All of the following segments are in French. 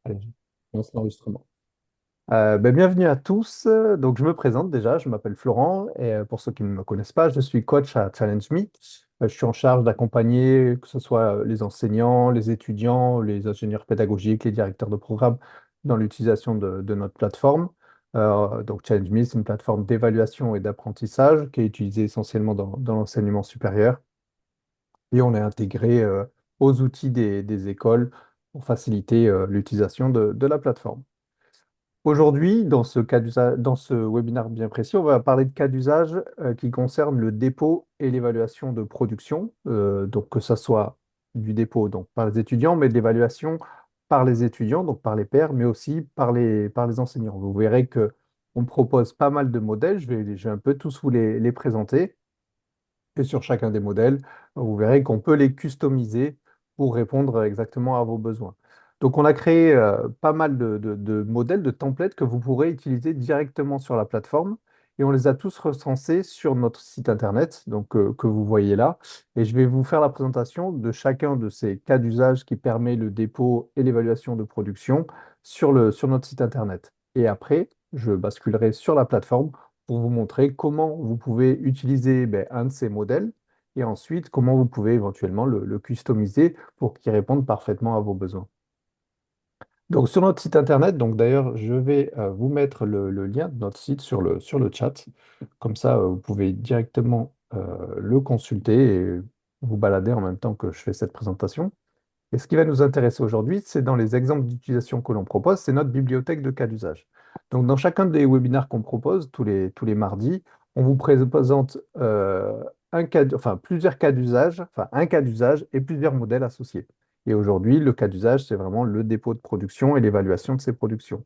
Allez, je lance l'enregistrement. Bienvenue à tous. Donc, je me présente déjà, je m'appelle Florent et pour ceux qui ne me connaissent pas, je suis coach à Challenge Me. Je suis en charge d'accompagner que ce soit les enseignants, les étudiants, les ingénieurs pédagogiques, les directeurs de programme dans l'utilisation de notre plateforme. Donc, Challenge Me, c'est une plateforme d'évaluation et d'apprentissage qui est utilisée essentiellement dans l'enseignement supérieur et on est intégré aux outils des écoles pour faciliter l'utilisation de la plateforme. Aujourd'hui, dans ce webinaire bien précis, on va parler de cas d'usage qui concernent le dépôt et l'évaluation de production. Donc que ce soit du dépôt donc, par les étudiants, mais de l'évaluation par les étudiants, donc par les pairs, mais aussi par les enseignants. Vous verrez que on propose pas mal de modèles. Je vais un peu tous vous les présenter. Et sur chacun des modèles, vous verrez qu'on peut les customiser pour répondre exactement à vos besoins. Donc, on a créé pas mal de modèles, de templates que vous pourrez utiliser directement sur la plateforme. Et on les a tous recensés sur notre site internet, donc que vous voyez là. Et je vais vous faire la présentation de chacun de ces cas d'usage qui permet le dépôt et l'évaluation de production sur notre site internet. Et après, je basculerai sur la plateforme pour vous montrer comment vous pouvez utiliser un de ces modèles et ensuite comment vous pouvez éventuellement le customiser pour qu'il réponde parfaitement à vos besoins. Donc sur notre site internet, donc d'ailleurs je vais vous mettre le lien de notre site sur le chat. Comme ça, vous pouvez directement le consulter et vous balader en même temps que je fais cette présentation. Et ce qui va nous intéresser aujourd'hui, c'est dans les exemples d'utilisation que l'on propose, c'est notre bibliothèque de cas d'usage. Donc, dans chacun des webinaires qu'on propose, tous les mardis, on vous présente plusieurs cas d'usage, enfin un cas d'usage et plusieurs modèles associés. Et aujourd'hui, le cas d'usage, c'est vraiment le dépôt de production et l'évaluation de ces productions.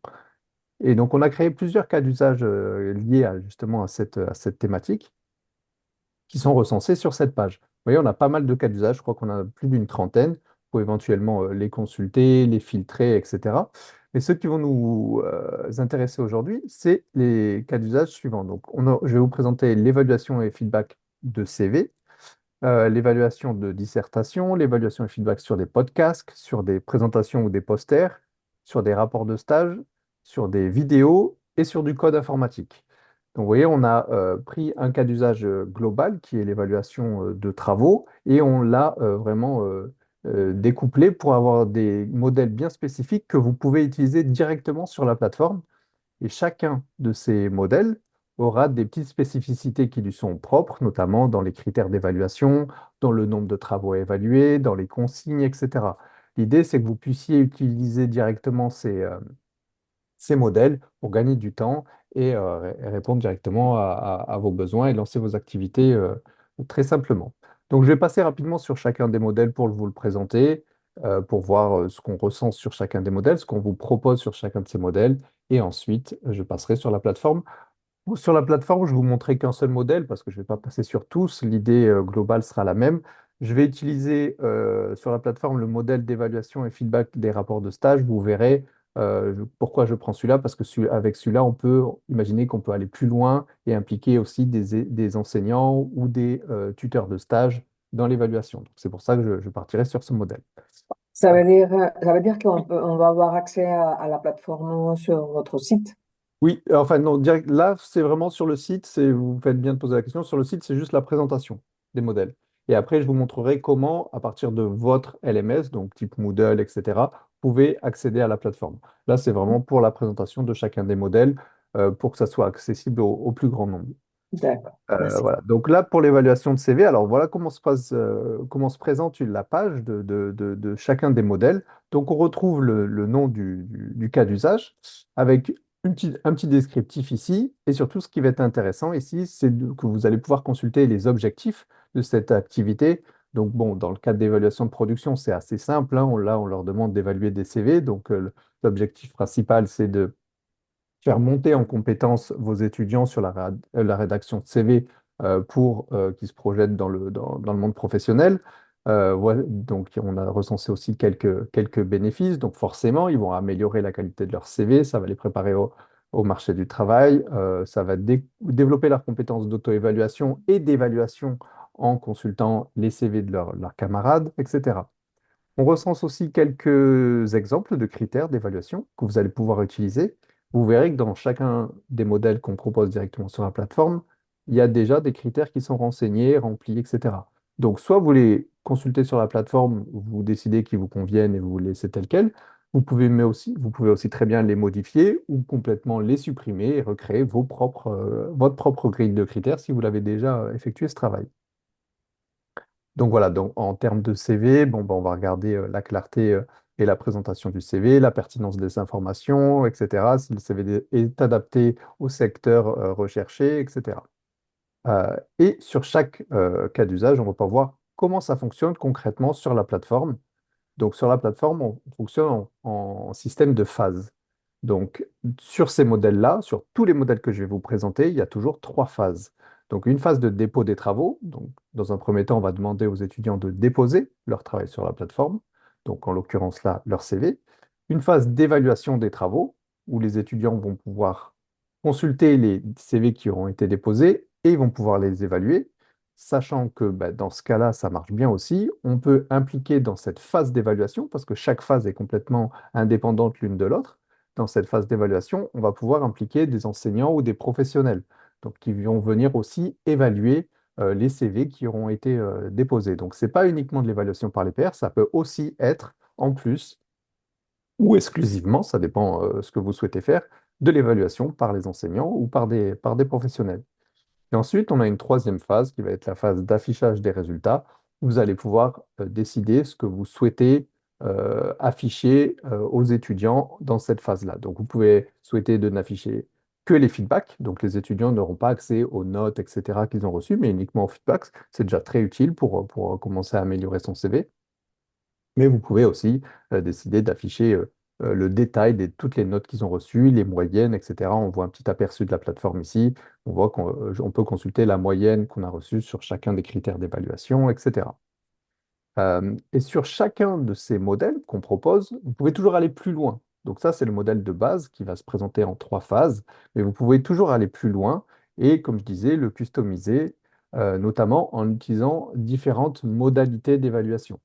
Et donc, on a créé plusieurs cas d'usage liés justement à cette thématique qui sont recensés sur cette page. Vous voyez, on a pas mal de cas d'usage, je crois qu'on a plus d'une trentaine. Vous pouvez éventuellement les consulter, les filtrer, etc. Mais ceux qui vont nous intéresser aujourd'hui, c'est les cas d'usage suivants. Donc, je vais vous présenter l'évaluation et feedback de CV, l'évaluation de dissertation, l'évaluation et feedback sur des podcasts, sur des présentations ou des posters, sur des rapports de stage, sur des vidéos et sur du code informatique. Donc, vous voyez, on a pris un cas d'usage global qui est l'évaluation de travaux et on l'a vraiment découplé pour avoir des modèles bien spécifiques que vous pouvez utiliser directement sur la plateforme et chacun de ces modèles aura des petites spécificités qui lui sont propres, notamment dans les critères d'évaluation, dans le nombre de travaux à évaluer, dans les consignes, etc. L'idée, c'est que vous puissiez utiliser directement ces modèles pour gagner du temps et répondre directement à vos besoins et lancer vos activités très simplement. Donc, je vais passer rapidement sur chacun des modèles pour vous le présenter, pour voir ce qu'on ressent sur chacun des modèles, ce qu'on vous propose sur chacun de ces modèles. Et ensuite, je passerai sur la plateforme. Sur la plateforme, je ne vous montrerai qu'un seul modèle parce que je ne vais pas passer sur tous. L'idée globale sera la même. Je vais utiliser sur la plateforme le modèle d'évaluation et feedback des rapports de stage. Vous verrez pourquoi je prends celui-là, parce que avec celui-là, on peut imaginer qu'on peut aller plus loin et impliquer aussi des enseignants ou des tuteurs de stage dans l'évaluation. Donc, c'est pour ça que je partirai sur ce modèle. Ça veut dire on va avoir accès à la plateforme sur votre site. Oui, enfin non, direct, là, c'est vraiment sur le site, vous faites bien de poser la question, sur le site, c'est juste la présentation des modèles. Et après, je vous montrerai comment, à partir de votre LMS, donc type Moodle, etc., vous pouvez accéder à la plateforme. Là, c'est vraiment pour la présentation de chacun des modèles, pour que ça soit accessible au plus grand nombre. D'accord, merci. Voilà. Donc là, pour l'évaluation de CV, alors voilà comment se présente la page de chacun des modèles. Donc on retrouve le nom du cas d'usage avec un petit descriptif ici. Et surtout, ce qui va être intéressant ici, que vous allez pouvoir consulter les objectifs de cette activité. Donc bon, dans le cadre d'évaluation de production, c'est assez simple, hein. Là, on leur demande d'évaluer des CV. Donc l'objectif principal, c'est de faire monter en compétence vos étudiants sur la rédaction de CV pour qu'ils se projettent dans le monde professionnel. Donc, on a recensé aussi quelques bénéfices. Donc, forcément, ils vont améliorer la qualité de leur CV, ça va les préparer au marché du travail, ça va développer leurs compétences d'auto-évaluation et d'évaluation en consultant les CV de leurs camarades, etc. On recense aussi quelques exemples de critères d'évaluation que vous allez pouvoir utiliser. Vous verrez que dans chacun des modèles qu'on propose directement sur la plateforme, il y a déjà des critères qui sont renseignés, remplis, etc. Donc, soit vous les consultez sur la plateforme, vous décidez qu'ils vous conviennent et vous les laissez tels quels. Vous pouvez aussi très bien les modifier ou complètement les supprimer et recréer votre propre grille de critères si vous l'avez déjà effectué ce travail. Donc voilà, donc en termes de CV, bon, ben, on va regarder la clarté et la présentation du CV, la pertinence des informations, etc. Si le CV est adapté au secteur recherché, etc. Et sur chaque cas d'usage, on va pouvoir voir comment ça fonctionne concrètement sur la plateforme. Donc sur la plateforme, on fonctionne en système de phase. Donc sur ces modèles-là, sur tous les modèles que je vais vous présenter, il y a toujours trois phases. Donc une phase de dépôt des travaux. Donc dans un premier temps, on va demander aux étudiants de déposer leur travail sur la plateforme. Donc en l'occurrence là, leur CV. Une phase d'évaluation des travaux, où les étudiants vont pouvoir consulter les CV qui auront été déposés et ils vont pouvoir les évaluer. Sachant que bah, dans ce cas-là, ça marche bien aussi, on peut impliquer dans cette phase d'évaluation, parce que chaque phase est complètement indépendante l'une de l'autre. Dans cette phase d'évaluation, on va pouvoir impliquer des enseignants ou des professionnels, donc qui vont venir aussi évaluer les CV qui auront été déposés. Donc, ce n'est pas uniquement de l'évaluation par les pairs, ça peut aussi être en plus ou exclusivement, ça dépend ce que vous souhaitez faire, de l'évaluation par les enseignants ou par des professionnels. Et ensuite, on a une troisième phase qui va être la phase d'affichage des résultats. Vous allez pouvoir décider ce que vous souhaitez afficher aux étudiants dans cette phase-là. Donc, vous pouvez souhaiter de n'afficher que les feedbacks. Donc, les étudiants n'auront pas accès aux notes, etc. qu'ils ont reçues, mais uniquement aux feedbacks. C'est déjà très utile pour commencer à améliorer son CV. Mais vous pouvez aussi décider d'afficher le détail de toutes les notes qu'ils ont reçues, les moyennes, etc. On voit un petit aperçu de la plateforme ici. On voit on peut consulter la moyenne qu'on a reçue sur chacun des critères d'évaluation, etc. Et sur chacun de ces modèles qu'on propose, vous pouvez toujours aller plus loin. Donc ça, c'est le modèle de base qui va se présenter en trois phases, mais vous pouvez toujours aller plus loin et, comme je disais, le customiser, notamment en utilisant différentes modalités d'évaluation.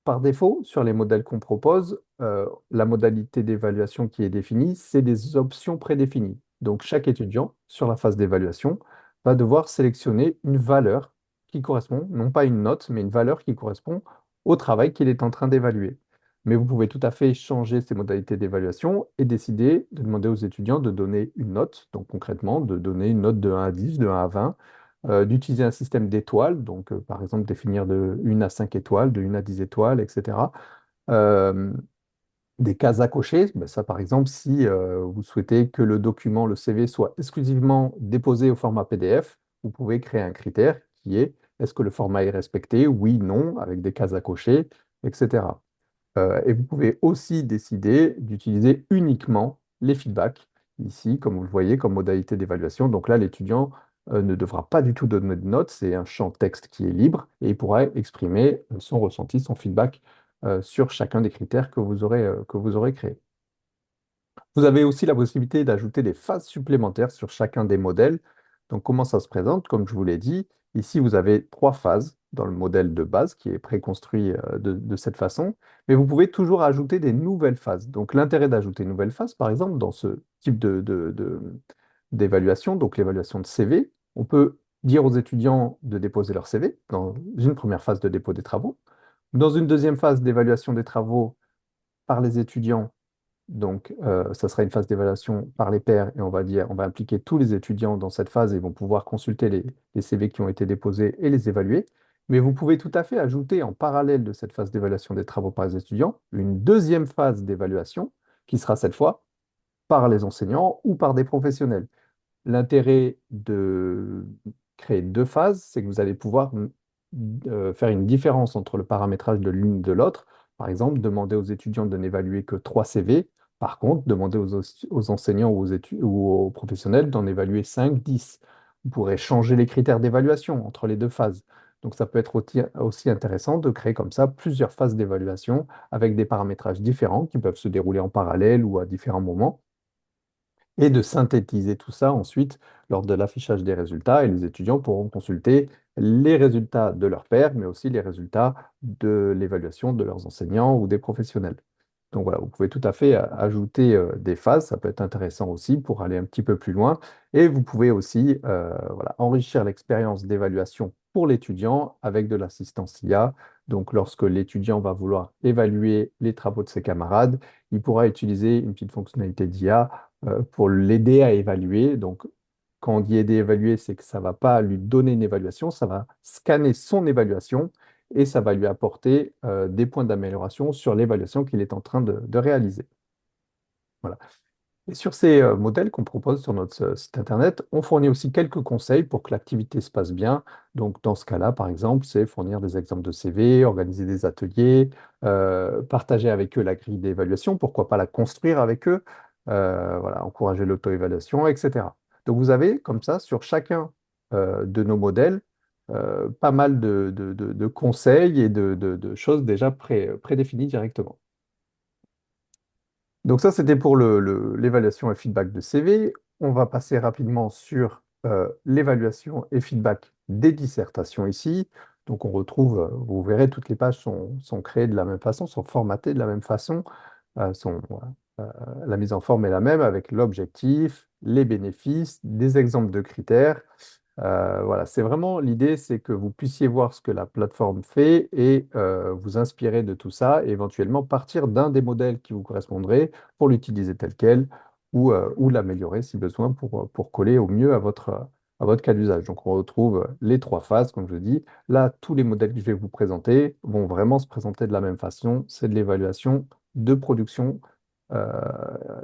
Par défaut, sur les modèles qu'on propose, la modalité d'évaluation qui est définie, c'est des options prédéfinies. Donc, chaque étudiant, sur la phase d'évaluation, va devoir sélectionner une valeur qui correspond, non pas une note, mais une valeur qui correspond au travail qu'il est en train d'évaluer. Mais vous pouvez tout à fait changer ces modalités d'évaluation et décider de demander aux étudiants de donner une note, donc concrètement, de donner une note de 1 à 10, de 1 à 20, d'utiliser un système d'étoiles, donc par exemple définir de 1 à 5 étoiles, de 1 à 10 étoiles, etc. Euh, des cases à cocher, ben ça par exemple, si vous souhaitez que le document, le CV, soit exclusivement déposé au format PDF, vous pouvez créer un critère qui est est-ce que le format est respecté? Oui, non, avec des cases à cocher, etc. Et vous pouvez aussi décider d'utiliser uniquement les feedbacks, ici, comme vous le voyez, comme modalité d'évaluation. Donc là, l'étudiant ne devra pas du tout donner de notes, c'est un champ texte qui est libre et il pourra exprimer son ressenti, son feedback sur chacun des critères que vous aurez créés. Vous avez aussi la possibilité d'ajouter des phases supplémentaires sur chacun des modèles. Donc, comment ça se présente? Comme je vous l'ai dit, ici, vous avez trois phases dans le modèle de base qui est préconstruit de cette façon, mais vous pouvez toujours ajouter des nouvelles phases. Donc, l'intérêt d'ajouter une nouvelle phase, par exemple, dans ce type d'évaluation, donc l'évaluation de CV, on peut dire aux étudiants de déposer leur CV dans une première phase de dépôt des travaux. Dans une deuxième phase d'évaluation des travaux par les étudiants, donc, ça sera une phase d'évaluation par les pairs et on va impliquer tous les étudiants dans cette phase et ils vont pouvoir consulter les CV qui ont été déposés et les évaluer. Mais vous pouvez tout à fait ajouter en parallèle de cette phase d'évaluation des travaux par les étudiants une deuxième phase d'évaluation qui sera cette fois par les enseignants ou par des professionnels. L'intérêt de créer deux phases, c'est que vous allez pouvoir faire une différence entre le paramétrage de l'une et de l'autre. Par exemple, demander aux étudiants de n'évaluer que 3 CV. Par contre, demander aux enseignants ou aux professionnels d'en évaluer 5, 10. Vous pourrez changer les critères d'évaluation entre les deux phases. Donc, ça peut être aussi intéressant de créer comme ça plusieurs phases d'évaluation avec des paramétrages différents qui peuvent se dérouler en parallèle ou à différents moments et de synthétiser tout ça ensuite lors de l'affichage des résultats. Et les étudiants pourront consulter les résultats de leurs pairs, mais aussi les résultats de l'évaluation de leurs enseignants ou des professionnels. Donc voilà, vous pouvez tout à fait ajouter des phases, ça peut être intéressant aussi pour aller un petit peu plus loin. Et vous pouvez aussi voilà, enrichir l'expérience d'évaluation pour l'étudiant avec de l'assistance IA. Donc lorsque l'étudiant va vouloir évaluer les travaux de ses camarades, il pourra utiliser une petite fonctionnalité d'IA pour l'aider à évaluer. Donc quand on dit aider à évaluer, c'est que ça ne va pas lui donner une évaluation, ça va scanner son évaluation et ça va lui apporter des points d'amélioration sur l'évaluation qu'il est en train de réaliser. Voilà. Et sur ces modèles qu'on propose sur notre site internet, on fournit aussi quelques conseils pour que l'activité se passe bien. Donc, dans ce cas-là, par exemple, c'est fournir des exemples de CV, organiser des ateliers, partager avec eux la grille d'évaluation, pourquoi pas la construire avec eux, voilà, encourager l'auto-évaluation, etc. Donc, vous avez comme ça, sur chacun de nos modèles, pas mal de conseils et de choses déjà prédéfinies directement. Donc ça, c'était pour l'évaluation et feedback de CV. On va passer rapidement sur l'évaluation et feedback des dissertations ici. Donc on retrouve, vous verrez, toutes les pages sont créées de la même façon, sont formatées de la même façon. Voilà, la mise en forme est la même avec l'objectif, les bénéfices, des exemples de critères. Voilà, c'est vraiment l'idée, c'est que vous puissiez voir ce que la plateforme fait et vous inspirer de tout ça et éventuellement partir d'un des modèles qui vous correspondrait pour l'utiliser tel quel ou l'améliorer si besoin pour coller au mieux à votre cas d'usage. Donc on retrouve les trois phases, comme je dis. Là, tous les modèles que je vais vous présenter vont vraiment se présenter de la même façon. C'est de l'évaluation de production, euh,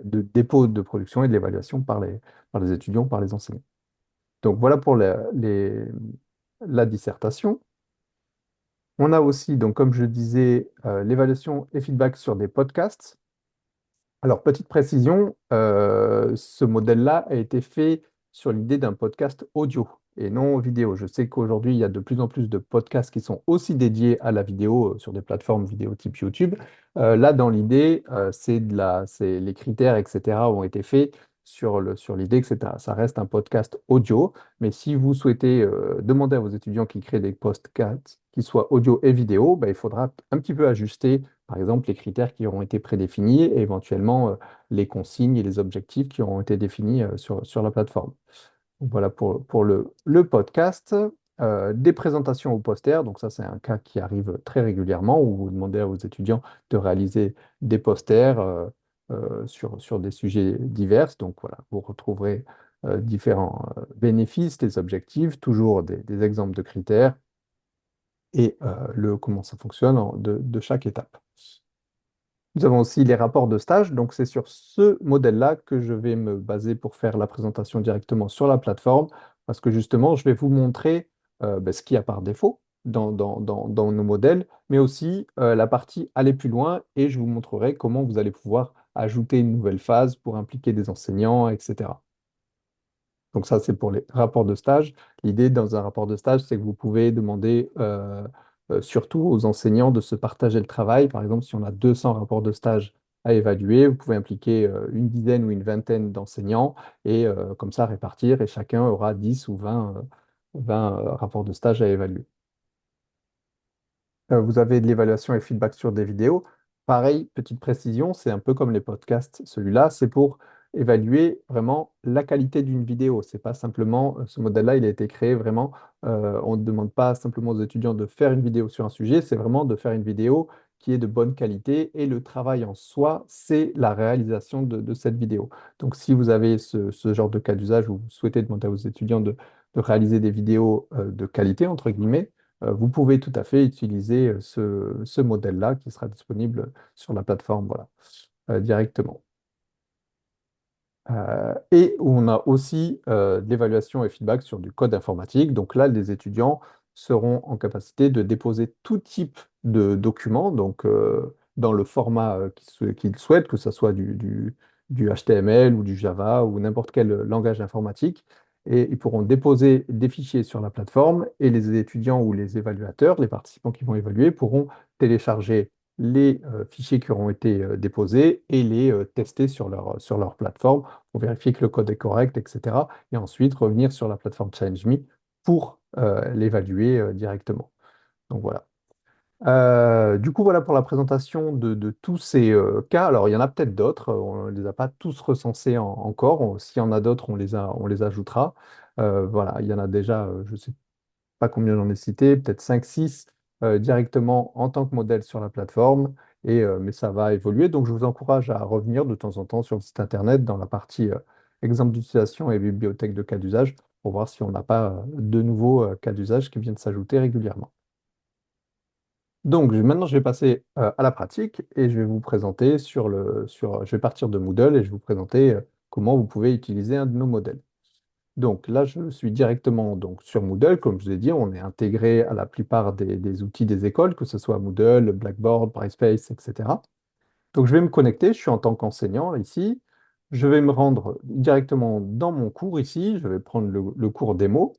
de dépôt de production et de l'évaluation par les étudiants, par les enseignants. Donc voilà pour la dissertation. On a aussi, donc, comme je disais, l'évaluation et feedback sur des podcasts. Alors, petite précision, ce modèle-là a été fait sur l'idée d'un podcast audio et non vidéo. Je sais qu'aujourd'hui, il y a de plus en plus de podcasts qui sont aussi dédiés à la vidéo sur des plateformes vidéo type YouTube. Là, dans l'idée, les critères, etc., ont été faits sur l'idée que ça reste un podcast audio. Mais si vous souhaitez demander à vos étudiants qui créent des podcasts qui soient audio et vidéo, ben, il faudra un petit peu ajuster par exemple, les critères qui auront été prédéfinis et éventuellement les consignes et les objectifs qui auront été définis sur la plateforme. Donc, voilà pour le podcast. Des présentations au poster, donc ça c'est un cas qui arrive très régulièrement où vous demandez à vos étudiants de réaliser des posters sur des sujets divers. Donc voilà, vous retrouverez différents bénéfices, des objectifs, toujours des exemples de critères et comment ça fonctionne de chaque étape. Nous avons aussi les rapports de stage, donc c'est sur ce modèle-là que je vais me baser pour faire la présentation directement sur la plateforme, parce que justement, je vais vous montrer ce qu'il y a par défaut dans nos modèles, mais aussi la partie aller plus loin, et je vous montrerai comment vous allez pouvoir ajouter une nouvelle phase pour impliquer des enseignants, etc. Donc ça, c'est pour les rapports de stage. L'idée dans un rapport de stage, c'est que vous pouvez demander surtout aux enseignants de se partager le travail. Par exemple, si on a 200 rapports de stage à évaluer, vous pouvez impliquer une dizaine ou une vingtaine d'enseignants et comme ça répartir et chacun aura 10 ou 20 rapports de stage à évaluer. Vous avez de l'évaluation et feedback sur des vidéos. Pareil, petite précision, c'est un peu comme les podcasts. Celui-là, c'est pour évaluer vraiment la qualité d'une vidéo. C'est pas simplement, ce modèle-là, il a été créé vraiment, on ne demande pas simplement aux étudiants de faire une vidéo sur un sujet, c'est vraiment de faire une vidéo qui est de bonne qualité et le travail en soi, c'est la réalisation de cette vidéo. Donc, si vous avez ce genre de cas d'usage où vous souhaitez demander aux étudiants de réaliser des vidéos de qualité, entre guillemets, vous pouvez tout à fait utiliser ce modèle-là qui sera disponible sur la plateforme voilà, directement. Et on a aussi de l'évaluation et feedback sur du code informatique. Donc là, les étudiants seront en capacité de déposer tout type de documents, donc dans le format qu'ils souhaitent, que ce soit du HTML ou du Java ou n'importe quel langage informatique. Et ils pourront déposer des fichiers sur la plateforme et les étudiants ou les évaluateurs, les participants qui vont évaluer, pourront télécharger les fichiers qui auront été déposés et les tester sur leur plateforme pour vérifier que le code est correct, etc. Et ensuite revenir sur la plateforme ChallengeMe pour l'évaluer directement. Donc voilà. Du coup, voilà pour la présentation de tous ces cas. Alors, il y en a peut-être d'autres. On ne les a pas tous recensés encore. S'il y en a d'autres, on les ajoutera. Voilà, il y en a déjà, je ne sais pas combien j'en ai cité, peut-être 5, 6 directement en tant que modèle sur la plateforme. Mais ça va évoluer. Donc, je vous encourage à revenir de temps en temps sur le site Internet dans la partie exemple d'utilisation et bibliothèque de cas d'usage pour voir si on n'a pas de nouveaux cas d'usage qui viennent s'ajouter régulièrement. Donc, maintenant, je vais passer à la pratique et je vais vous présenter je vais partir de Moodle et je vais vous présenter comment vous pouvez utiliser un de nos modèles. Donc là, je suis directement donc, sur Moodle. Comme je vous ai dit, on est intégré à la plupart des outils des écoles, que ce soit Moodle, Blackboard, Brightspace, etc. Donc, je vais me connecter. Je suis en tant qu'enseignant ici. Je vais me rendre directement dans mon cours ici. Je vais prendre le cours démo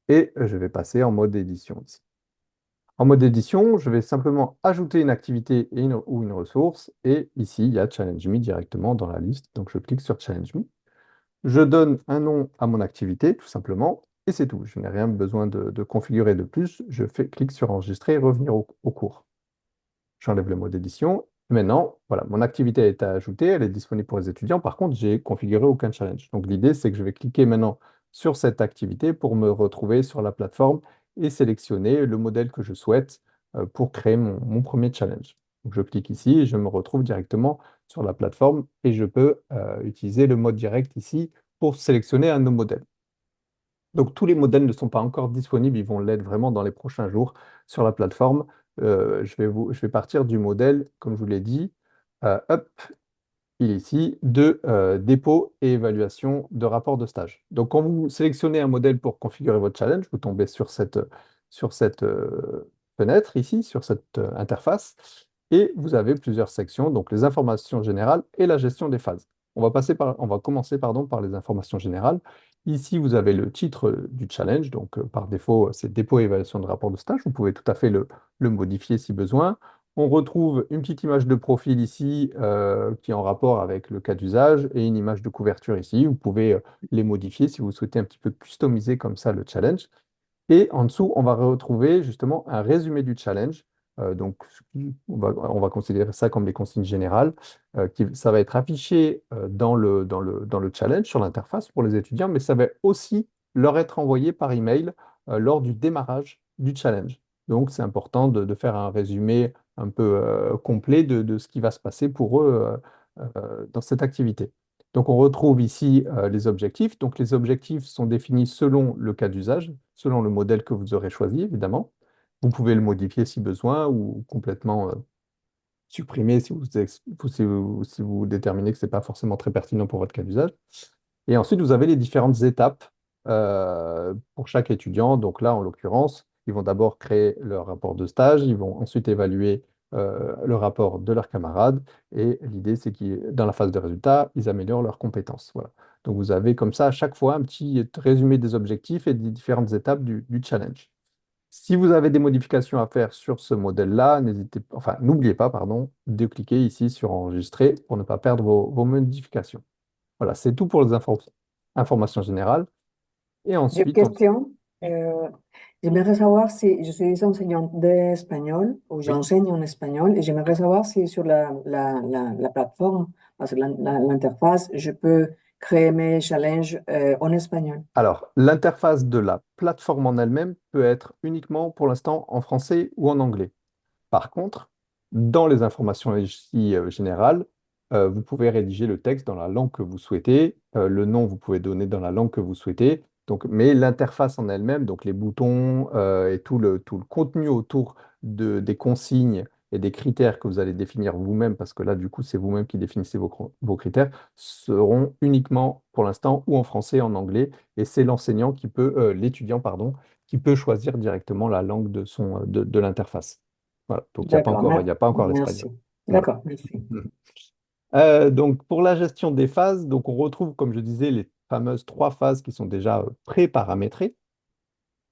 et je vais passer en mode édition ici. En mode édition, je vais simplement ajouter une activité ou une ressource. Et ici, il y a Challenge Me directement dans la liste. Donc, je clique sur Challenge Me. Je donne un nom à mon activité, tout simplement. Et c'est tout. Je n'ai rien besoin de configurer de plus. Clique sur Enregistrer et revenir au cours. J'enlève le mode édition. Maintenant, voilà, mon activité a été ajoutée, elle est disponible pour les étudiants. Par contre, j'ai configuré aucun challenge. Donc l'idée, c'est que je vais cliquer maintenant sur cette activité pour me retrouver sur la plateforme et sélectionner le modèle que je souhaite pour créer mon premier challenge. Donc, je clique ici et je me retrouve directement sur la plateforme et je peux utiliser le mode direct ici pour sélectionner un de nos modèles. Donc, tous les modèles ne sont pas encore disponibles, ils vont l'être vraiment dans les prochains jours sur la plateforme. Je vais partir du modèle, comme je vous l'ai dit, hop, il est ici, de dépôt et évaluation de rapport de stage. Donc, quand vous sélectionnez un modèle pour configurer votre challenge, vous tombez sur cette fenêtre ici, sur cette interface, et vous avez plusieurs sections, donc les informations générales et la gestion des phases. On va commencer pardon, par les informations générales. Ici, vous avez le titre du challenge, donc par défaut, c'est dépôt et évaluation de rapport de stage. Vous pouvez tout à fait le modifier si besoin. On retrouve une petite image de profil ici qui est en rapport avec le cas d'usage et une image de couverture ici. Vous pouvez les modifier si vous souhaitez un petit peu customiser comme ça le challenge. Et en dessous, on va retrouver justement un résumé du challenge. Donc, on va considérer ça comme les consignes générales. Ça va être affiché dans le challenge sur l'interface pour les étudiants, mais ça va aussi leur être envoyé par email lors du démarrage du challenge. Donc, c'est important de faire un résumé un peu complet de ce qui va se passer pour eux dans cette activité. Donc, on retrouve ici les objectifs. Donc, les objectifs sont définis selon le cas d'usage, selon le modèle que vous aurez choisi, évidemment. Vous pouvez le modifier si besoin ou complètement supprimer si vous déterminez que ce n'est pas forcément très pertinent pour votre cas d'usage. Et ensuite, vous avez les différentes étapes pour chaque étudiant. Donc là, en l'occurrence, ils vont d'abord créer leur rapport de stage, ils vont ensuite évaluer le rapport de leurs camarades. Et l'idée, c'est que dans la phase de résultat, ils améliorent leurs compétences. Voilà. Donc vous avez comme ça à chaque fois un petit résumé des objectifs et des différentes étapes du challenge. Si vous avez des modifications à faire sur ce modèle-là, n'oubliez pas, pardon, de cliquer ici sur Enregistrer pour ne pas perdre vos modifications. Voilà, c'est tout pour les informations générales. Et J'ai une ensuite, question. Euh, J'aimerais savoir si je suis enseignante d'espagnol ou oui. j'enseigne en espagnol et j'aimerais savoir si sur la plateforme, parce que l'interface, je peux créer mes challenges en espagnol. Alors, l'interface de la plateforme en elle-même peut être uniquement pour l'instant en français ou en anglais. Par contre, dans les informations ici, générales, vous pouvez rédiger le texte dans la langue que vous souhaitez. Le nom, vous pouvez donner dans la langue que vous souhaitez. Donc, mais l'interface en elle-même, donc les boutons et tout le contenu autour des consignes et des critères que vous allez définir vous-même, parce que là, du coup, c'est vous-même qui définissez vos critères, seront uniquement pour l'instant ou en français, en anglais. Et c'est l'étudiant, pardon, qui peut choisir directement la langue de l'interface. Voilà. Donc, D'accord, il y a pas encore l'espagnol. merci. Voilà. D'accord, merci. Donc, pour la gestion des phases, donc on retrouve, comme je disais, les fameuses 3 phases qui sont déjà pré-paramétrées.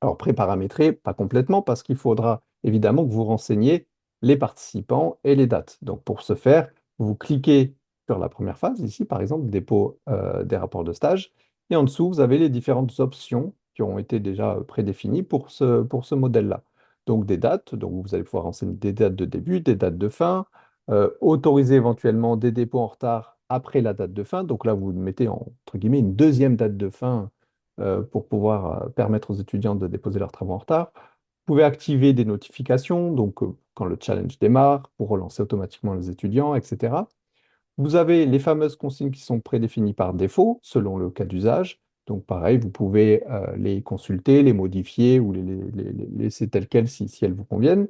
Alors, pré-paramétrées, pas complètement, parce qu'il faudra évidemment que vous renseigniez les participants et les dates. Donc pour ce faire, vous cliquez sur la première phase, ici par exemple, dépôt des rapports de stage, et en dessous, vous avez les différentes options qui ont été déjà prédéfinies pour ce modèle-là. Donc des dates, donc vous allez pouvoir renseigner des dates de début, des dates de fin, autoriser éventuellement des dépôts en retard après la date de fin. Donc là, vous mettez entre guillemets une deuxième date de fin pour pouvoir permettre aux étudiants de déposer leurs travaux en retard. Vous pouvez activer des notifications, donc quand le challenge démarre, pour relancer automatiquement les étudiants, etc. Vous avez les fameuses consignes qui sont prédéfinies par défaut, selon le cas d'usage. Donc pareil, vous pouvez les consulter, les modifier ou les laisser telles quelles si elles vous conviennent.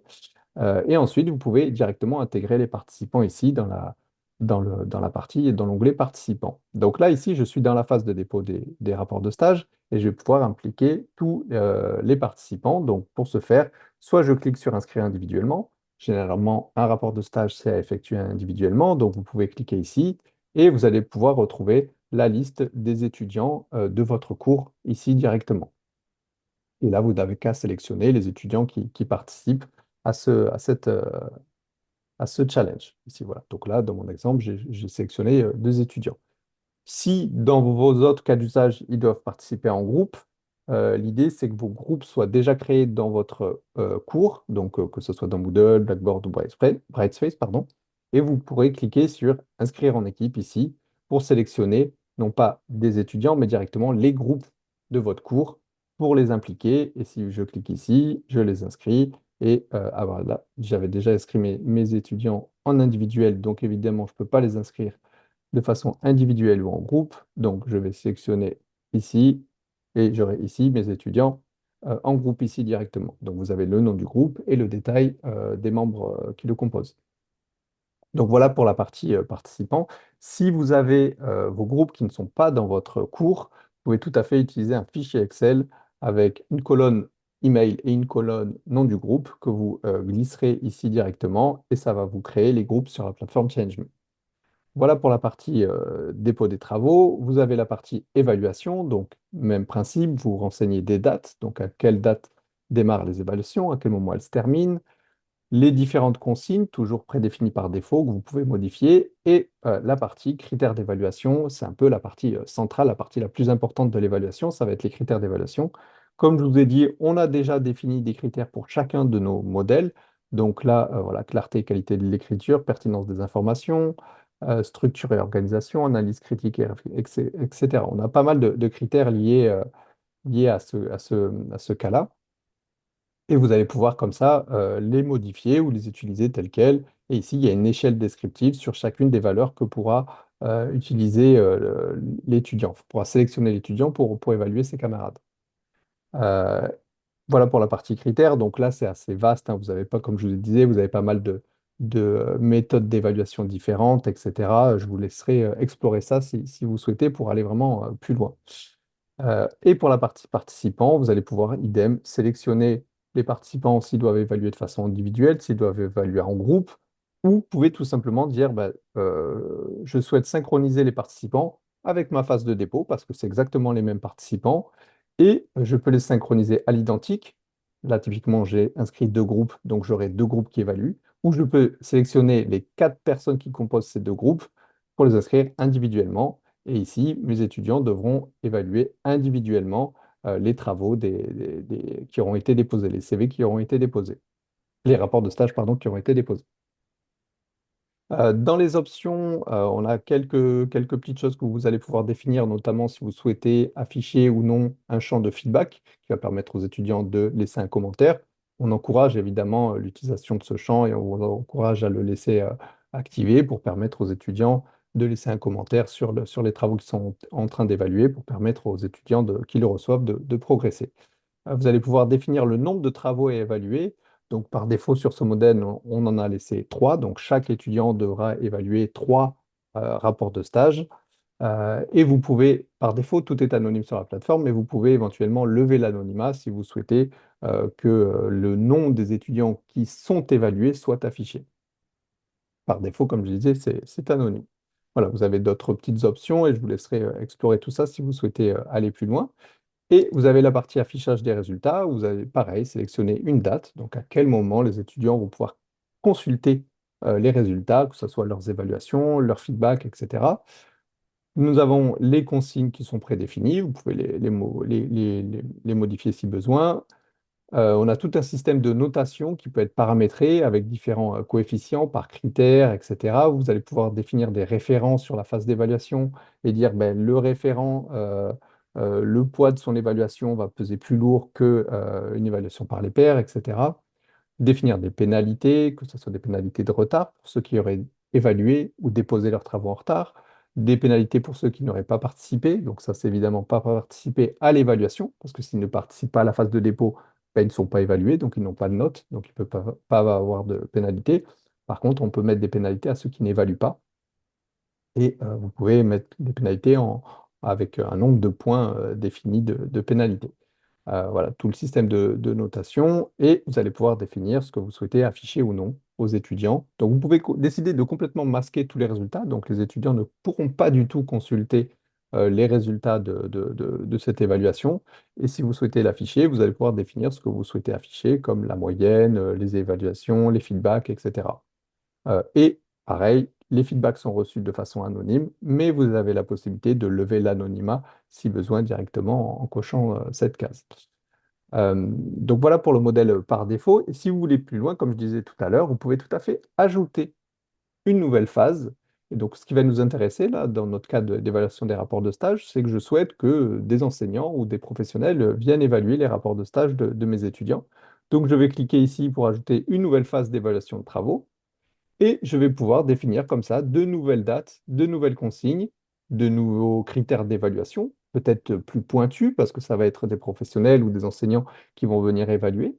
Et ensuite, vous pouvez directement intégrer les participants ici dans la partie, dans l'onglet participants. Donc là, ici, je suis dans la phase de dépôt des rapports de stage et je vais pouvoir impliquer tous les participants. Donc pour ce faire, soit je clique sur inscrire individuellement. Généralement, un rapport de stage, c'est à effectuer individuellement. Donc vous pouvez cliquer ici et vous allez pouvoir retrouver la liste des étudiants de votre cours ici directement. Et là, vous n'avez qu'à sélectionner les étudiants qui participent à ce challenge. Ici, voilà. Donc là, dans mon exemple, j'ai sélectionné deux étudiants. Si dans vos autres cas d'usage, ils doivent participer en groupe, l'idée c'est que vos groupes soient déjà créés dans votre cours, donc que ce soit dans Moodle, Blackboard ou Brightspace, pardon, et vous pourrez cliquer sur Inscrire en équipe ici pour sélectionner non pas des étudiants, mais directement les groupes de votre cours pour les impliquer. Et si je clique ici, je les inscris. Et voilà, j'avais déjà inscrit mes étudiants en individuel, donc évidemment, je ne peux pas les inscrire de façon individuelle ou en groupe. Donc, je vais sélectionner ici et j'aurai ici mes étudiants en groupe ici directement. Donc, vous avez le nom du groupe et le détail des membres qui le composent. Donc, voilà pour la partie participants. Si vous avez vos groupes qui ne sont pas dans votre cours, vous pouvez tout à fait utiliser un fichier Excel avec une colonne email et une colonne nom du groupe que vous glisserez ici directement et ça va vous créer les groupes sur la plateforme ChangeMe. Voilà pour la partie dépôt des travaux. Vous avez la partie évaluation, donc même principe, vous renseignez des dates, donc à quelle date démarrent les évaluations, à quel moment elles se terminent, les différentes consignes, toujours prédéfinies par défaut, que vous pouvez modifier, et la partie critères d'évaluation, c'est un peu la partie centrale, la partie la plus importante de l'évaluation, ça va être les critères d'évaluation. Comme je vous ai dit, on a déjà défini des critères pour chacun de nos modèles. Donc là, voilà, clarté et qualité de l'écriture, pertinence des informations, structure et organisation, analyse critique, etc. On a pas mal de critères liés à ce cas-là. Et vous allez pouvoir comme ça les modifier ou les utiliser tels quels. Et ici, il y a une échelle descriptive sur chacune des valeurs que pourra utiliser l'étudiant. Il pourra sélectionner l'étudiant pour évaluer ses camarades. Euh, voilà pour la partie critères. Donc là, c'est assez vaste, hein. Vous avez pas, comme je vous le disais, vous avez pas mal de méthodes d'évaluation différentes, etc. Je vous laisserai explorer ça si vous souhaitez pour aller vraiment plus loin. Et pour la partie participants, vous allez pouvoir, idem, sélectionner les participants s'ils doivent évaluer de façon individuelle, s'ils doivent évaluer en groupe, ou vous pouvez tout simplement dire, bah, je souhaite synchroniser les participants avec ma phase de dépôt, parce que c'est exactement les mêmes participants, et je peux les synchroniser à l'identique. Là, typiquement, j'ai inscrit deux groupes, donc j'aurai deux groupes qui évaluent, ou je peux sélectionner les quatre personnes qui composent ces deux groupes pour les inscrire individuellement. Et ici, mes étudiants devront évaluer individuellement les travaux qui auront été déposés, les CV qui auront été déposés, les rapports de stage, pardon, qui auront été déposés. Dans les options, on a quelques petites choses que vous allez pouvoir définir, notamment si vous souhaitez afficher ou non un champ de feedback qui va permettre aux étudiants de laisser un commentaire. On encourage évidemment l'utilisation de ce champ et on vous encourage à le laisser activé pour permettre aux étudiants de laisser un commentaire sur les travaux qu'ils sont en train d'évaluer pour permettre aux étudiants qui le reçoivent de progresser. Vous allez pouvoir définir le nombre de travaux à évaluer. Donc, par défaut, sur ce modèle, on en a laissé trois. Donc, chaque étudiant devra évaluer trois rapports de stage. Et vous pouvez, par défaut, tout est anonyme sur la plateforme, mais vous pouvez éventuellement lever l'anonymat si vous souhaitez que le nom des étudiants qui sont évalués soit affiché. Par défaut, comme je disais, c'est anonyme. Voilà, vous avez d'autres petites options et je vous laisserai explorer tout ça si vous souhaitez aller plus loin. Et vous avez la partie affichage des résultats, où vous avez pareil sélectionné une date, donc à quel moment les étudiants vont pouvoir consulter les résultats, que ce soit leurs évaluations, leurs feedbacks, etc. Nous avons les consignes qui sont prédéfinies, vous pouvez les modifier si besoin. On a tout un système de notation qui peut être paramétré avec différents coefficients par critères, etc. Vous allez pouvoir définir des références sur la phase d'évaluation et dire ben, le référent, le poids de son évaluation va peser plus lourd que, une évaluation par les pairs, etc. Définir des pénalités, que ce soit des pénalités de retard pour ceux qui auraient évalué ou déposé leurs travaux en retard, des pénalités pour ceux qui n'auraient pas participé, donc ça c'est évidemment pas participer à l'évaluation, parce que s'ils ne participent pas à la phase de dépôt, ben, ils ne sont pas évalués, donc ils n'ont pas de note, donc ils ne peuvent pas avoir de pénalité. Par contre, on peut mettre des pénalités à ceux qui n'évaluent pas, et vous pouvez mettre des pénalités avec un nombre de points défini de pénalités. Voilà, tout le système de notation et vous allez pouvoir définir ce que vous souhaitez afficher ou non aux étudiants. Donc, vous pouvez décider de complètement masquer tous les résultats. Donc, les étudiants ne pourront pas du tout consulter les résultats de cette évaluation. Et si vous souhaitez l'afficher, vous allez pouvoir définir ce que vous souhaitez afficher, comme la moyenne, les évaluations, les feedbacks, etc. Et pareil, les feedbacks sont reçus de façon anonyme, mais vous avez la possibilité de lever l'anonymat si besoin directement en cochant cette case. Donc voilà pour le modèle par défaut. Et si vous voulez plus loin, comme je disais tout à l'heure, vous pouvez tout à fait ajouter une nouvelle phase. Et donc ce qui va nous intéresser là, dans notre cas d'évaluation des rapports de stage, c'est que je souhaite que des enseignants ou des professionnels viennent évaluer les rapports de stage de mes étudiants. Donc je vais cliquer ici pour ajouter une nouvelle phase d'évaluation de travaux. Et je vais pouvoir définir comme ça de nouvelles dates, de nouvelles consignes, de nouveaux critères d'évaluation, peut-être plus pointus parce que ça va être des professionnels ou des enseignants qui vont venir évaluer.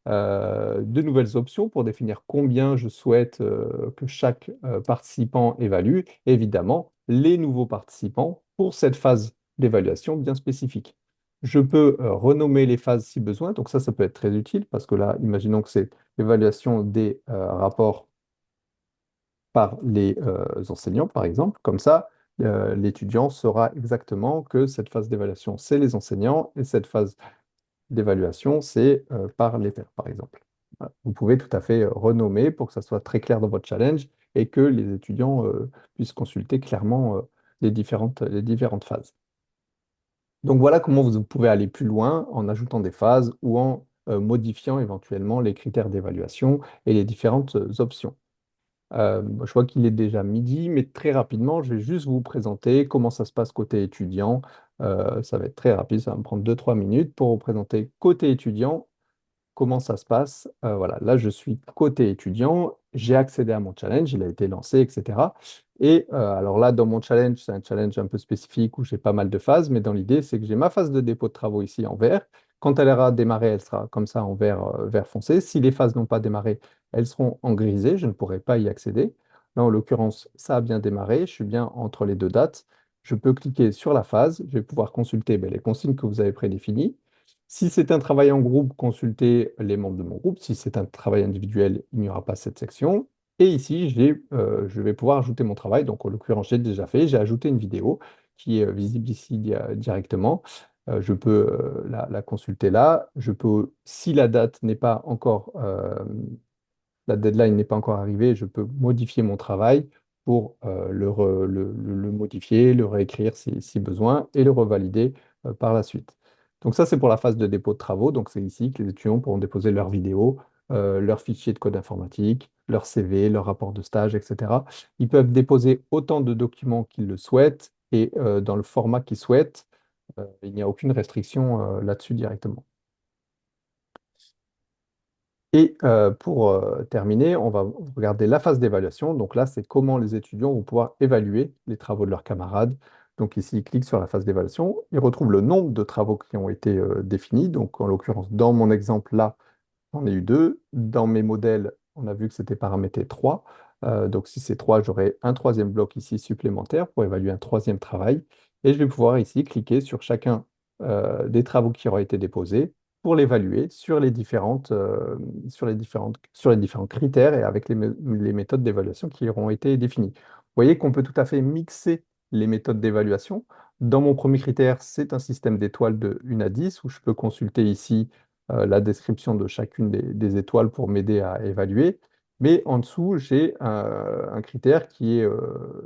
De nouvelles options pour définir combien je souhaite que chaque participant évalue. Et évidemment, les nouveaux participants pour cette phase d'évaluation bien spécifique. Je peux renommer les phases si besoin. Donc ça peut être très utile parce que là, imaginons que c'est l'évaluation des rapports par les enseignants, par exemple. Comme ça, l'étudiant saura exactement que cette phase d'évaluation, c'est les enseignants et cette phase d'évaluation, c'est par les pairs, par exemple. Voilà. Vous pouvez tout à fait renommer pour que ça soit très clair dans votre challenge et que les étudiants puissent consulter clairement les différentes phases. Donc voilà comment vous pouvez aller plus loin en ajoutant des phases ou en modifiant éventuellement les critères d'évaluation et les différentes options. Je vois qu'il est déjà midi, mais très rapidement, je vais juste vous présenter comment ça se passe côté étudiant. Ça va être très rapide, ça va me prendre 2-3 minutes pour vous présenter côté étudiant comment ça se passe. Voilà, là, je suis côté étudiant, j'ai accédé à mon challenge, il a été lancé, etc. Et alors là, dans mon challenge, c'est un challenge un peu spécifique où j'ai pas mal de phases, mais dans l'idée, c'est que j'ai ma phase de dépôt de travaux ici en vert. Quand elle aura démarré, elle sera comme ça en vert, vert foncé. Si les phases n'ont pas démarré, elles seront en grisé, je ne pourrai pas y accéder. Là, en l'occurrence, ça a bien démarré, je suis bien entre les deux dates. Je peux cliquer sur la phase, je vais pouvoir consulter les consignes que vous avez prédéfinies. Si c'est un travail en groupe, consultez les membres de mon groupe. Si c'est un travail individuel, il n'y aura pas cette section. Et ici, je vais pouvoir ajouter mon travail. Donc, en l'occurrence, j'ai déjà fait. J'ai ajouté une vidéo qui est visible ici directement. Je peux la consulter là. Je peux, si la date n'est pas encore, la deadline n'est pas encore arrivée, je peux modifier mon travail pour le modifier, le réécrire si besoin et le revalider par la suite. Donc ça, c'est pour la phase de dépôt de travaux. Donc c'est ici que les étudiants pourront déposer leurs vidéos, leurs fichiers de code informatique, leur CV, leur rapport de stage, etc. Ils peuvent déposer autant de documents qu'ils le souhaitent et dans le format qu'ils souhaitent. Il n'y a aucune restriction là-dessus directement. Et pour terminer, on va regarder la phase d'évaluation. Donc là, c'est comment les étudiants vont pouvoir évaluer les travaux de leurs camarades. Donc ici, ils cliquent sur la phase d'évaluation. Ils retrouvent le nombre de travaux qui ont été définis. Donc en l'occurrence, dans mon exemple là, j'en ai eu deux. Dans mes modèles, on a vu que c'était paramétré 3. Donc si c'est 3, j'aurai un troisième bloc ici supplémentaire pour évaluer un troisième travail. Et je vais pouvoir ici cliquer sur chacun des travaux qui auraient été déposés pour l'évaluer sur les différents critères et avec les méthodes d'évaluation qui auront été définies. Vous voyez qu'on peut tout à fait mixer les méthodes d'évaluation. Dans mon premier critère, c'est un système d'étoiles de 1 à 10 où je peux consulter ici la description de chacune des étoiles pour m'aider à évaluer. Mais en dessous, j'ai un critère qui est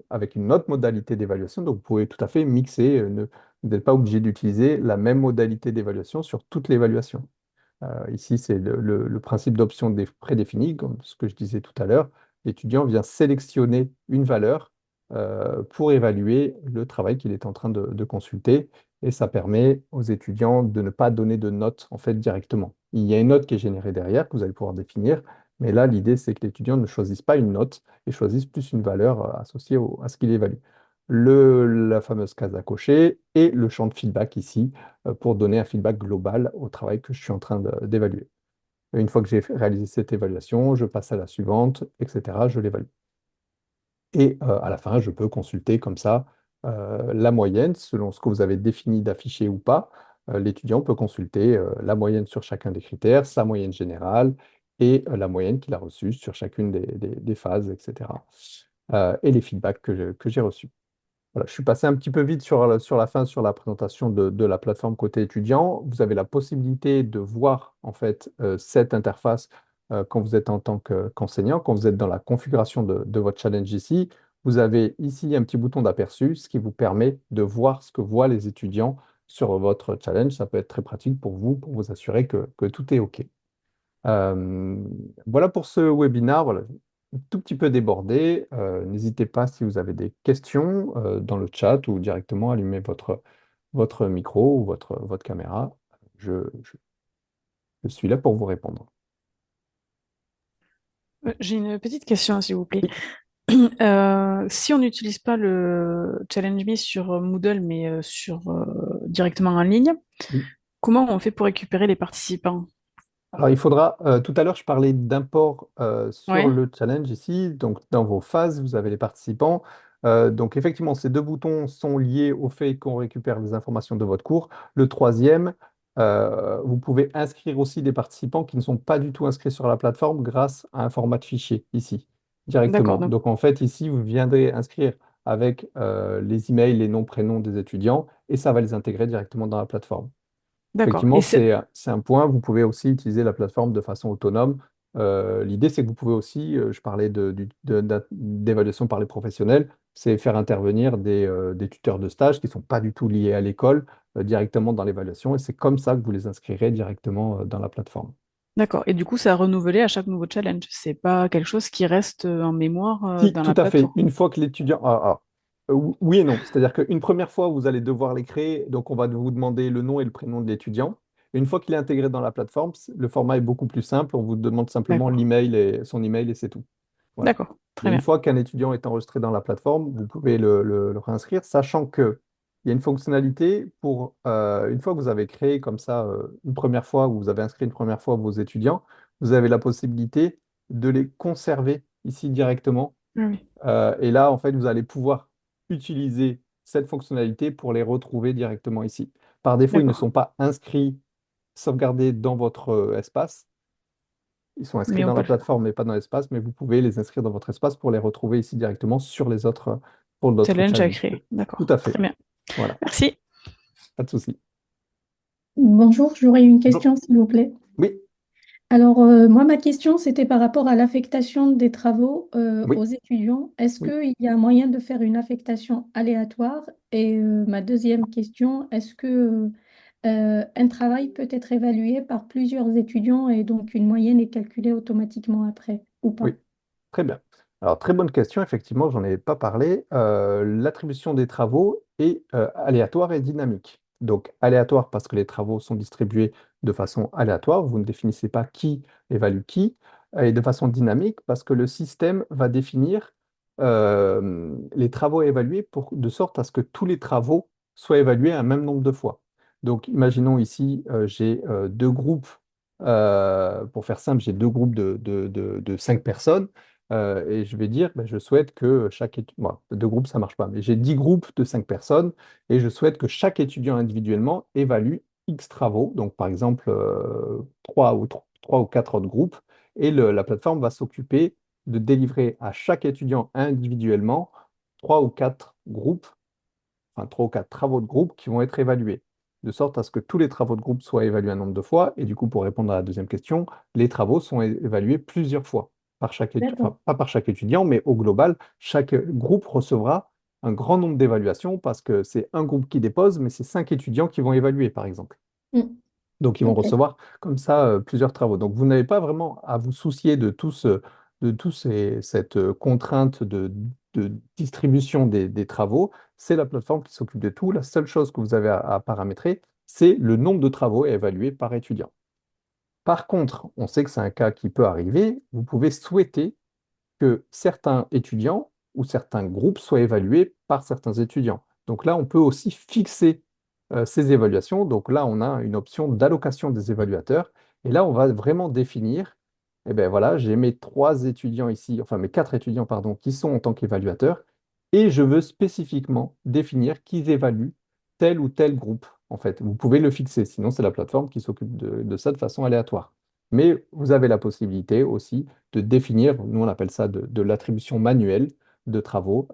avec une autre modalité d'évaluation. Donc, vous pouvez tout à fait mixer. Vous n'êtes pas obligé d'utiliser la même modalité d'évaluation sur toute l'évaluation. Ici, c'est le principe d'option prédéfinie, comme ce que je disais tout à l'heure. L'étudiant vient sélectionner une valeur pour évaluer le travail qu'il est en train de consulter. Et ça permet aux étudiants de ne pas donner de notes en fait directement. Il y a une note qui est générée derrière que vous allez pouvoir définir. Mais là, l'idée, c'est que l'étudiant ne choisisse pas une note et choisisse plus une valeur associée à ce qu'il évalue. La fameuse case à cocher et le champ de feedback ici pour donner un feedback global au travail que je suis en train d'évaluer. Une fois que j'ai réalisé cette évaluation, je passe à la suivante, etc. Je l'évalue. Et à la fin, je peux consulter comme ça la moyenne, selon ce que vous avez défini d'afficher ou pas. L'étudiant peut consulter la moyenne sur chacun des critères, sa moyenne générale et la moyenne qu'il a reçue sur chacune des phases, etc. Et les feedbacks que j'ai reçus. Voilà, je suis passé un petit peu vite sur la fin, sur la présentation de la plateforme côté étudiant. Vous avez la possibilité de voir en fait cette interface quand vous êtes en tant qu'enseignant, quand vous êtes dans la configuration de votre challenge ici. Vous avez ici un petit bouton d'aperçu, ce qui vous permet de voir ce que voient les étudiants sur votre challenge. Ça peut être très pratique pour vous assurer que tout est OK. Euh, voilà pour ce webinaire. Voilà, un tout petit peu débordé. N'hésitez pas si vous avez des questions dans le chat ou directement allumer votre micro ou votre caméra. Je je suis là pour vous répondre. J'ai une petite question, s'il vous plaît. Oui, Si on n'utilise pas le Challenge Me sur Moodle, mais directement en ligne, oui. comment on fait pour récupérer les participants? Alors, il faudra, tout à l'heure, je parlais d'import sur Ouais, le challenge ici. Donc, dans vos phases, vous avez les participants. Donc, effectivement, ces deux boutons sont liés au fait qu'on récupère les informations de votre cours. Le troisième, vous pouvez inscrire aussi des participants qui ne sont pas du tout inscrits sur la plateforme grâce à un format de fichier ici, d'accord, directement. Donc, en fait, ici, vous viendrez inscrire avec les emails, les noms, prénoms des étudiants et ça va les intégrer directement dans la plateforme. d'accord. Effectivement, c'est un point. Vous pouvez aussi utiliser la plateforme de façon autonome. L'idée, c'est que vous pouvez aussi, je parlais d'évaluation par les professionnels, c'est faire intervenir des tuteurs de stage qui ne sont pas du tout liés à l'école directement dans l'évaluation. Et c'est comme ça que vous les inscrirez directement dans la plateforme. D'accord. Et du coup, c'est à renouveler à chaque nouveau challenge. C'est pas quelque chose qui reste en mémoire Si, dans tout la à fait. plateforme. Une fois que l'étudiant... oui et non. C'est-à-dire qu'une première fois, vous allez devoir les créer. Donc, on va vous demander le nom et le prénom de l'étudiant. Et une fois qu'il est intégré dans la plateforme, le format est beaucoup plus simple. On vous demande simplement D'accord. l'email et son email et c'est tout. Voilà. D'accord. Très Mais une bien. fois qu'un étudiant est enregistré dans la plateforme, vous pouvez le réinscrire, sachant que il y a une fonctionnalité pour, une fois que vous avez créé comme ça une première fois, ou vous avez inscrit une première fois vos étudiants, vous avez la possibilité de les conserver ici directement Ah oui. et là, en fait, vous allez pouvoir utiliser cette fonctionnalité pour les retrouver directement ici. Par défaut, ils ne D'accord. sont pas inscrits, sauvegardés dans votre espace. Ils sont inscrits Mais on dans peut la le faire. plateforme, mais pas dans l'espace, mais vous pouvez les inscrire dans votre espace pour les retrouver ici directement sur les autres, pour d'autres Challenge à challenges. créer. Tout D'accord. à fait. Très bien. Voilà, Merci. pas de souci. Bonjour, j'aurais une Bon. question, s'il vous plaît. Oui, Alors, moi, ma question, c'était par rapport à l'affectation des travaux aux oui, étudiants. Est-ce oui. qu'il y a moyen de faire une affectation aléatoire? Et ma deuxième question, est-ce que un travail peut être évalué par plusieurs étudiants et donc une moyenne est calculée automatiquement après ou Oui, pas? très bien. Alors, très bonne question, effectivement, j'en ai pas parlé. L'attribution des travaux est aléatoire et dynamique. Donc, aléatoire parce que les travaux sont distribués de façon aléatoire, vous ne définissez pas qui évalue qui, et de façon dynamique parce que le système va définir les travaux à évaluer de sorte à ce que tous les travaux soient évalués un même nombre de fois. Donc, imaginons ici, j'ai deux groupes pour faire simple, j'ai deux groupes de 5 personnes et je vais dire, ben, je souhaite que chaque étudiant, bon, deux groupes, ça marche pas, mais j'ai 10 groupes de 5 personnes et je souhaite que chaque étudiant individuellement évalue X travaux, donc par exemple 3 ou 4 autres groupes, et la plateforme va s'occuper de délivrer à chaque étudiant individuellement 3 ou 4 groupes, enfin 3 ou 4 travaux de groupe qui vont être évalués, de sorte à ce que tous les travaux de groupe soient évalués un nombre de fois. Et du coup, pour répondre à la deuxième question, les travaux sont évalués plusieurs fois. par chaque D'accord. enfin, pas par chaque étudiant, mais au global, chaque groupe recevra un grand nombre d'évaluations parce que c'est un groupe qui dépose, mais c'est 5 étudiants qui vont évaluer, par exemple. Mm. Donc, ils vont Ok. recevoir comme ça plusieurs travaux. Donc, vous n'avez pas vraiment à vous soucier cette contrainte de distribution des travaux. C'est la plateforme qui s'occupe de tout. La seule chose que vous avez à paramétrer, c'est le nombre de travaux à évaluer par étudiant. Par contre, on sait que c'est un cas qui peut arriver. Vous pouvez souhaiter que certains étudiants ou certains groupes soient évalués par certains étudiants. Donc là, on peut aussi fixer ces évaluations. Donc là, on a une option d'allocation des évaluateurs. Et là, on va vraiment définir, eh bien voilà, j'ai mes 3 étudiants ici, enfin mes 4 étudiants, pardon, qui sont en tant qu'évaluateurs. Et je veux spécifiquement définir qui évalue tel ou tel groupe. En fait, vous pouvez le fixer, sinon c'est la plateforme qui s'occupe de ça de façon aléatoire. Mais vous avez la possibilité aussi de définir, nous on appelle ça de l'attribution manuelle de travaux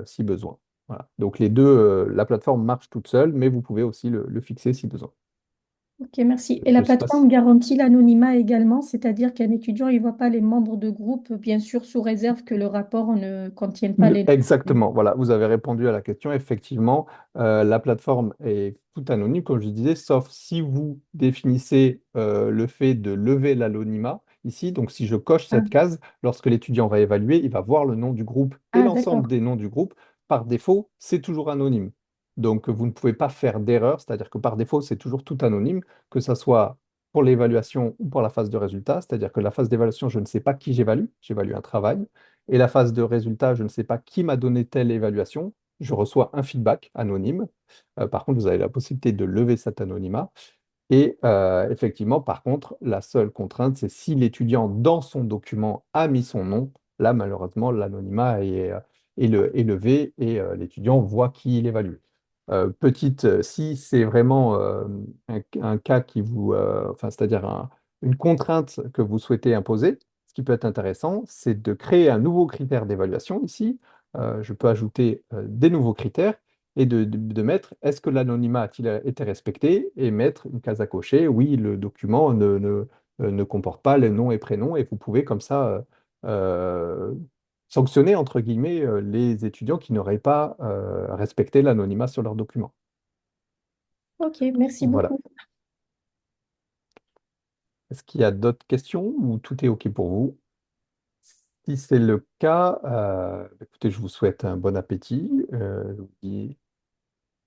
si besoin. Voilà. Donc les deux, la plateforme marche toute seule, mais vous pouvez aussi le fixer si besoin. Ok, merci. Et Je la sais pas plateforme si- garantit l'anonymat également, c'est-à-dire qu'un étudiant, il ne voit pas les membres de groupe, bien sûr, sous réserve que le rapport ne contienne pas les noms. Exactement, voilà, vous avez répondu à la question. Effectivement, la plateforme est tout anonyme, comme je disais, sauf si vous définissez le fait de lever l'anonymat ici. Donc, si je coche Ah, cette case, lorsque l'étudiant va évaluer, il va voir le nom du groupe et ah, l'ensemble d'accord. des noms du groupe. Par défaut, c'est toujours anonyme. Donc, vous ne pouvez pas faire d'erreur, c'est-à-dire que par défaut, c'est toujours tout anonyme, que ce soit pour l'évaluation ou pour la phase de résultat. C'est-à-dire que la phase d'évaluation, je ne sais pas qui j'évalue un travail. Et la phase de résultat, je ne sais pas qui m'a donné telle évaluation. Je reçois un feedback anonyme. Par contre, vous avez la possibilité de lever cet anonymat. Et effectivement, par contre, la seule contrainte, c'est si l'étudiant, dans son document, a mis son nom. Là, malheureusement, l'anonymat est levé et l'étudiant voit qui il évalue. Si c'est vraiment un cas qui vous, enfin, c'est-à-dire une contrainte que vous souhaitez imposer, ce qui peut être intéressant, c'est de créer un nouveau critère d'évaluation ici. Je peux ajouter des nouveaux critères et de mettre est-ce que l'anonymat a-t-il été respecté et mettre une case à cocher. Oui, le document ne comporte pas les noms et prénoms et vous pouvez comme ça sanctionner, entre guillemets, les étudiants qui n'auraient pas respecté l'anonymat sur leur document. Ok, merci Voilà. beaucoup. Est-ce qu'il y a d'autres questions ou tout est OK pour vous? Si c'est le cas, écoutez, je vous souhaite un bon appétit. Je vous dis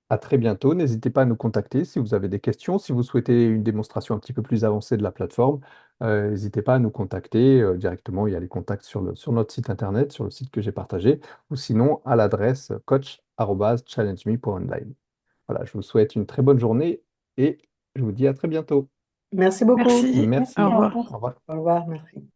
à très bientôt. N'hésitez pas à nous contacter si vous avez des questions. Si vous souhaitez une démonstration un petit peu plus avancée de la plateforme, n'hésitez pas à nous contacter directement. Il y a les contacts sur notre site internet, sur le site que j'ai partagé, ou sinon à l'adresse coach@challengeme.online. Voilà, je vous souhaite une très bonne journée et je vous dis à très bientôt. Merci beaucoup. Merci. Au Merci. Merci, au revoir. revoir. Au revoir. Au revoir, merci.